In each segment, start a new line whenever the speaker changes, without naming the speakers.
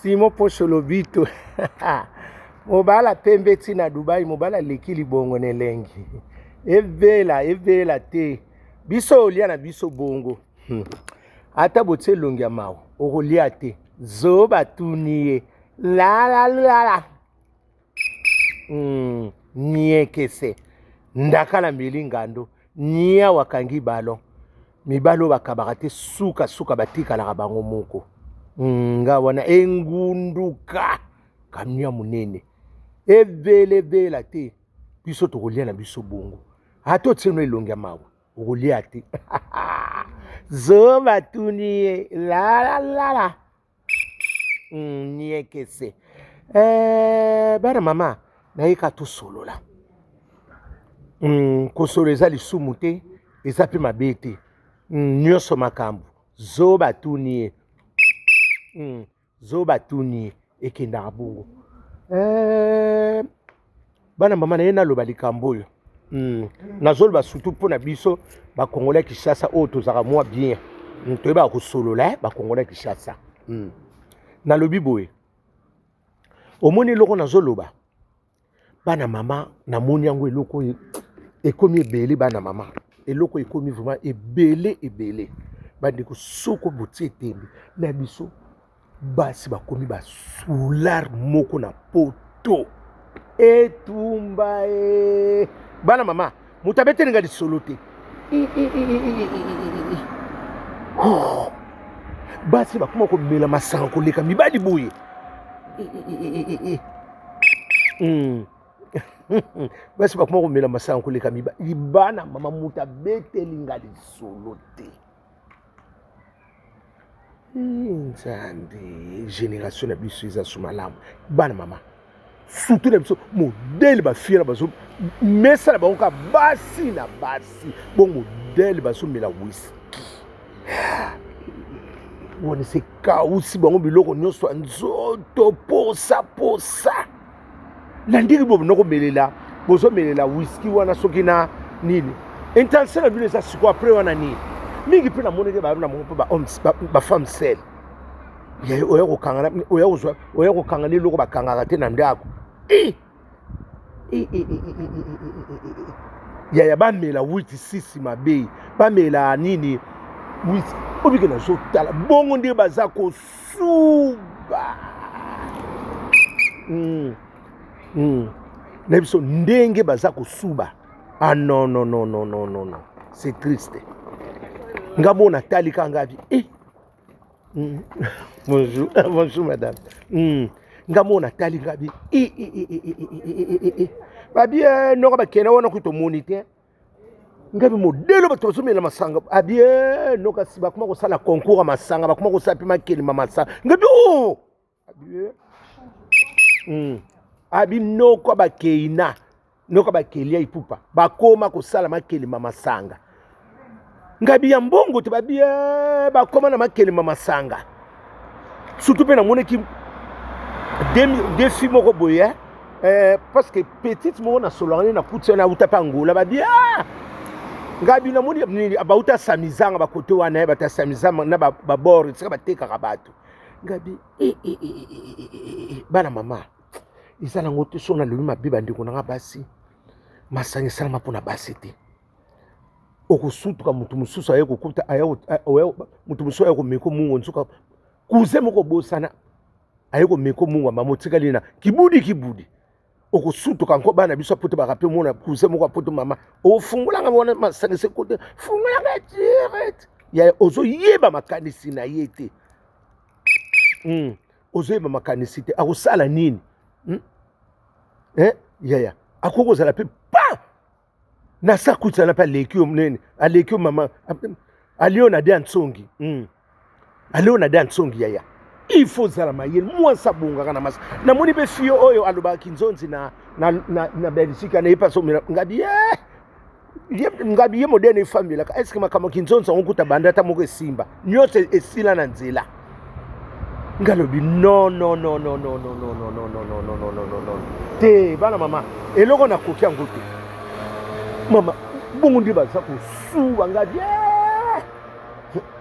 Simo Posholobito. Mobala pembe tina Dubai, mobala leki libongo nelengi. Evela te. Biso olia na biso bongo. Ata bote longi ya mau. Okolia te. Zoba tuniye. La. Nye kese. Ndakala milingando. Nia wakangi balo. Mibalo bakabakate suka batika la bango moko. Nga wana engunduka kamia munene evela te biso tokolia na biso bongo ato tseno elongi ya mawa okolia te zoba tuni la niekese bana mama naika to solola kosolo eza lisumu te eza pe mabe te nyonso makambo zoba tuni zoba tuni ekendaka bongo bana mama na ye naloba likambo oyo nazoloba surtout mpo na biso bakongolais ya Kinshasa oyo tozalaka mwa bien toyebaka kosolola bakongolais ya Kinshasa nalobi boye omoni eloko nazoloba bana mama namoni yango eloko ekomi ebele bana mama eloko ekomi vraiment ebele bandeko soko botie etembe na biso basi bakomi basular moko na poto etumba bana mama moto abetelinga lisolo te basi bakoma komela masanga koleka mibali boye basi bakoma komela masanga koleka mibali bana mama moto abetelinga lisolo te nzande génération na biso eza sumalamu bana mama surtout na biso modele bafia na bazo mesa na bango ka basi na basi bon modele bazomela whisky woni se kausi bango biloko nyonso nzoto posa na ndenge bobo nokomelela bozomelela whisky wana soki na nini intention na bino eza siko après wana nini mingi pe na moneke ba na mongo ba femme seule ya oya kokanga ni loko bakangaka te na ndako ya bamela 8-6 mabe bamela nini whisky obike na zotala bongo nde baza kosuba na biso ndenge baza kosuba non c'est triste ngamo na talika ngabi bonjour madame ngamo na talika ngabi babi no ba kena wona kuto moniteur ngabi modelo bato somela masanga abi no kasi bakoma ko sala concours masanga bakoma ko sapi makeli masanga ngabi abi no ko ba keina no ko ba kelia ipupa bakoma ko sala makeli masanga ngabi ya mbongo te babi bakoma na makeli masanga surtout pe na moneki deux filles moko boye parce que petite moko na solani na kutia na utapa ngola babi ngabi na moni abauta samizanga bakote wana bata samizanga na babor tsika bateka bato ngabi bana mama isana ngote sona lumi mabiba ndiko na basi masanga sala mapona basi te okusutuka mutu mususu aye kokuta mutu mususu aye komeko mungu nsuka kuze moko bosana aye komeko mungu mama tikali na kibudi okusutuka nko bana biso poto bakape mona kuze moko poto mama ofungulanga mona masangise kote fungulanga direct ya ozo yeba makanisi na yete ozo yeba makanisi te akusala nini ya akoko la pe pa na sakuta na pa lekio mnene alekio mama alio na dansongi alio na dansongi ya il faut zala mayel moi sabunga kana mas na moni be fio oyo aloba kinzonzi na Belgique na ipa so ngabi ngabi moderne famille ka est-ce que makamo kinzonzi onkuta bandata moko simba nyote esila na nzela ngalobi non te bana mama eloko na kokia ngote. Mama, bongo ndi baza kosuba ngabi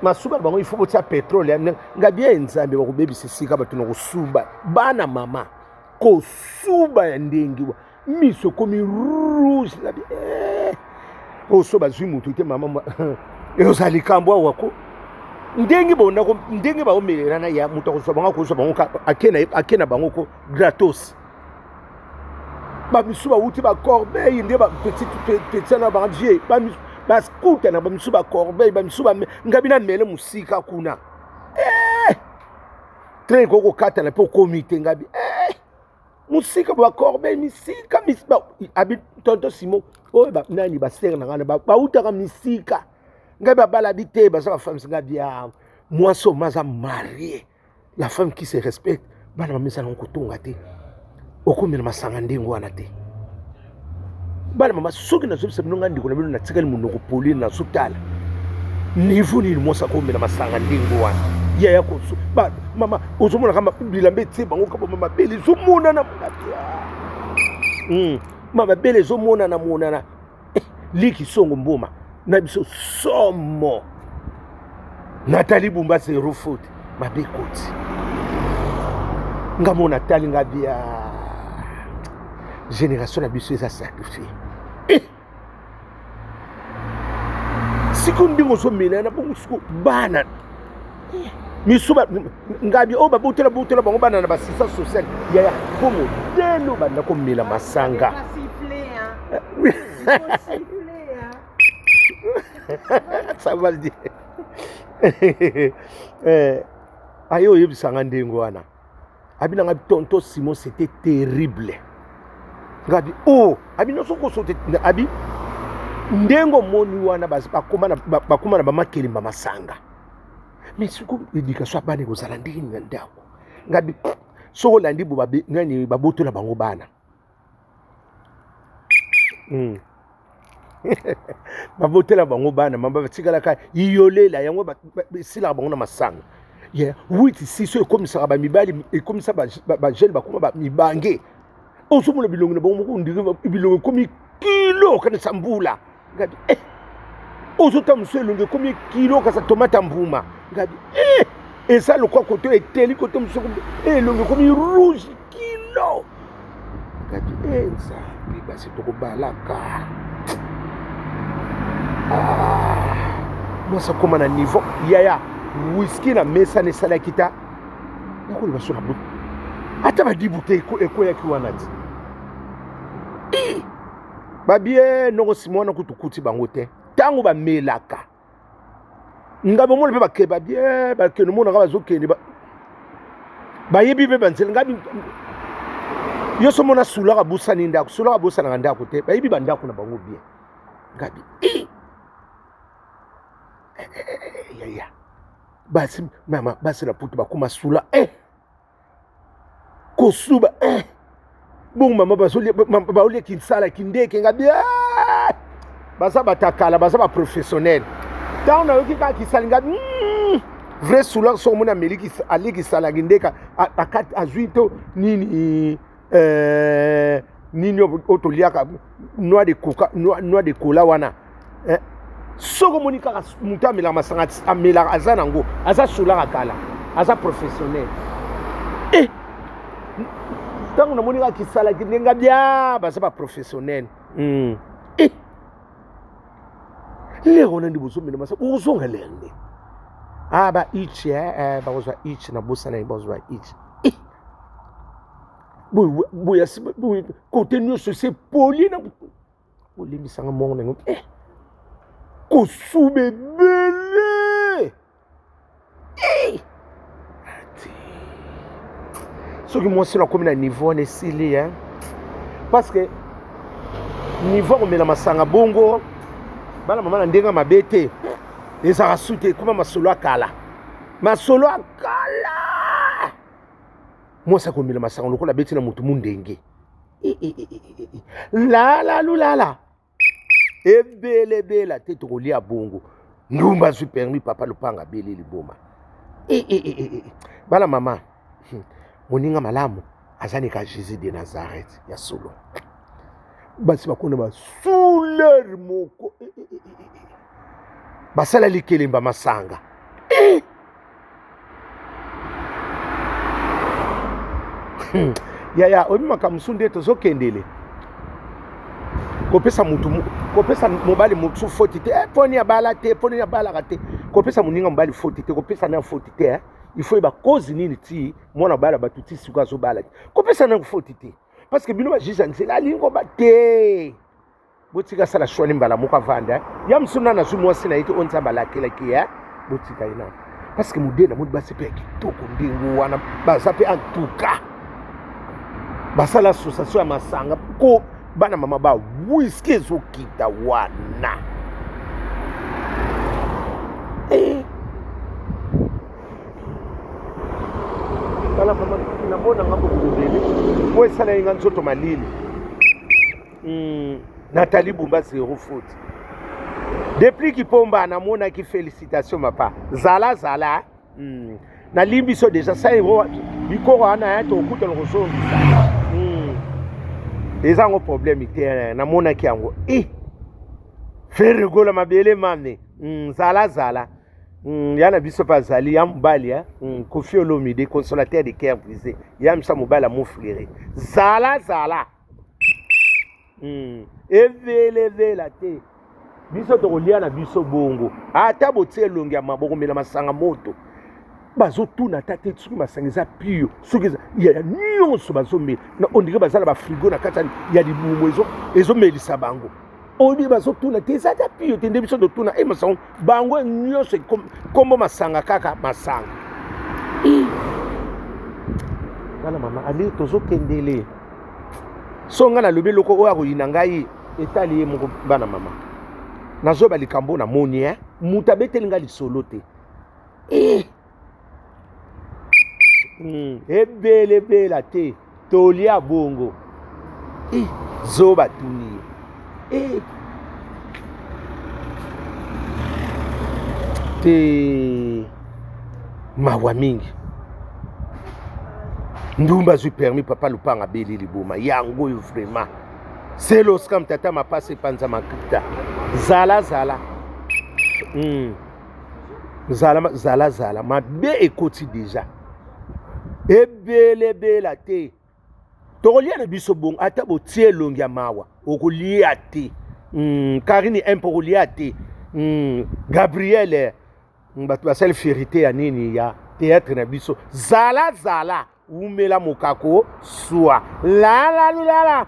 masuka bango il faut botia pétrole ngabi ya nzambe bakubebisa sika bato na kusuba bana mama kosuba ya ndengi wa miso komi rouge ngabi oso bazwi mutu te mama ezali kambo wako ndengi bona ko ndengi ba omelana ya mutu ko soba ngako soba ngaka akena bango ko gratos ba misuba uti ba corbeille nde ba petit na ba vie ba scooter na ba misuba corbeille ba misuba ngabi na mele musika kuna train ko kata na po comité ngabi musika ba corbeille misika misba abi tonto Simon o ba nani ba ser na ngana ba utaka misika ngabi ba bala bité ba sa femme ngabi ya moi so maza marié la femme qui se respecte bana ba misa nko tonga te okomela masanga ndengo wana te bana mama soki na zobisa binonga ndiko na bino na tikali munoko poli na sutala niveau ni mosa komela masanga ndengo wana ya yako ba mama ozomona kama bilambe tse bango ka mama bele zomona na mama bele zomona na monana liki songo mboma na biso somo Nathalie Bumba zero foot mabekoti ngamo Nathalie ngabia génération na biso eza sacrifié sikundi ngoso melana bongo bana misuba ngabi o babutela bango bana na basisa social ya komo delo bana ko mela masanga ça va le dire ayo yebisanga ndengo wana abina ngabi tonto Simon c'était terrible ngabi abi no soko sote abi ndengo moni wana bakoma na bamakeli masanga mais suku éducation bana ko zala ndini ndako ngabi soko landi bo ngani babotola bango bana babotela bango bana mamba batikala ka iyolela yango sila bango na masanga yeah witi siso ekomisa ba mibali ekomisa ba jeune bakoma ba mibange osomona bilongo na bango moko ndike bilongo komi kilo kana sambula ngabi osota muselonge komi kilo kasa tomate mbuma ngabi esa lokwa koto eteli koto musoko elonge komi rouge kilo ngabi enza basi tokobalaka mosa koma na niveau yaya whisky na mesa ne sala kita nakoli baso na butu ata badibute ekoya kiwana ti babie noko simona kutukuti bango te tango bamelaka ngabo mona pe bakeba bien bakeno mona ka bazokende bayebi be banzela ngabi yo so mona sulaka busani ndako sulaka busana ndako te bayebi bandako na bango bien ngabi ya basi mama basi la putu bakuma sula kosuba bon mama basoli baolie kinsala kindeke ngabi basa batakala basa ba professionnel tant na yoki ka kisali ngabi vrai sula so mona meliki aliki sala kindeka akati azuito nini nini otoliaka noix de coca noix de cola wana soko moni kaka muta amela masanga amela aza nango aza sulaka kala aza professionnel tango na moni kaka kisala kindenga bia baza ba professionnel lero na ndi bozomela masa uzonga lende ba ichi bazwa ichi na bosa na bazwa ichi boya côté nyonso c'est poli na olimbisanga mongo nango kosube bele soki mwasi na komi na niveau wana esili parce que niveau komela masanga bongo bana mama na ndenga mabe te ezaka su te ekoma masolo akala mwasi akomela masanga lokola beti na motu mundenge lala ebelebela te tokolia bongo ndumba zwi permis papa lopanga bele liboma bana mama moninga malamu azani ka Jésus de Nazareth ya solo basi bakona ba souleur moko basala likelemba masanga ya obimaka musunde tozokendele kopesa mutu kopesa mobali mutu foti te poni ya bala te poni ya bala te kopesa muninga mobali foti te kopesa na foti te il faut ba cause nini ti mwana bala batuti siko azo bala kopesa na foti te parce que bino ba jisa nzela lingo ba te botika sala shwani mbala muka vanda ya msuna na zumu wasina iti onza bala kila kia botika ina parce que mudena mudu basi pe kitoko ndingu wana basape antuka basala association ya masanga ko bana mama ba whisky ezokita wana bana mama nabona ngabo kudele ko esala inga nzoto malili Nathalie Bumba 0 foot depuis kipomba namona ki félicitations mapa zala na limbiso déjà ça bikoro ana ya to kuta lokoso eza ngo problème ite namona ki yango faire rigola mabele mame zala yana biso pa zali ya mbali Kofi Olomide consolateur de cœur brisé ya msa mobala mon frère zala evelevela te biso tokolia na biso bongo ata botie elongi ya maboko mela masanga moto bazotuna tate soki masanga eza pio soki ya nyonso bazomela na ondire bazala bafrigo na kati ya libumu ezomelisa bango oyebi bazotuna te eza ata pio te nde biso totuna masanga bango nyonso kombo masanga kaka masanga bana mama ali tozokendele songa na lobi loko oyo akoyina ngai etali ye moko bana mama nazoba likambo na moni mutu abeteli nga lisolo te ebelebela te tolia bongo zoba tuni te mawa mingi ndumba zui permis papa lupanga beli libuma yango yo vraiment c'est lorsqu'am tata ma passe panza makita zala ma be ekoti déjà ebelebela te tokolia na biso bon ata botie longi ya mawa okolia te Karine impokolia te Gabriel bato basali vérité ya nini ya théâtre na biso zala umela mokako swa la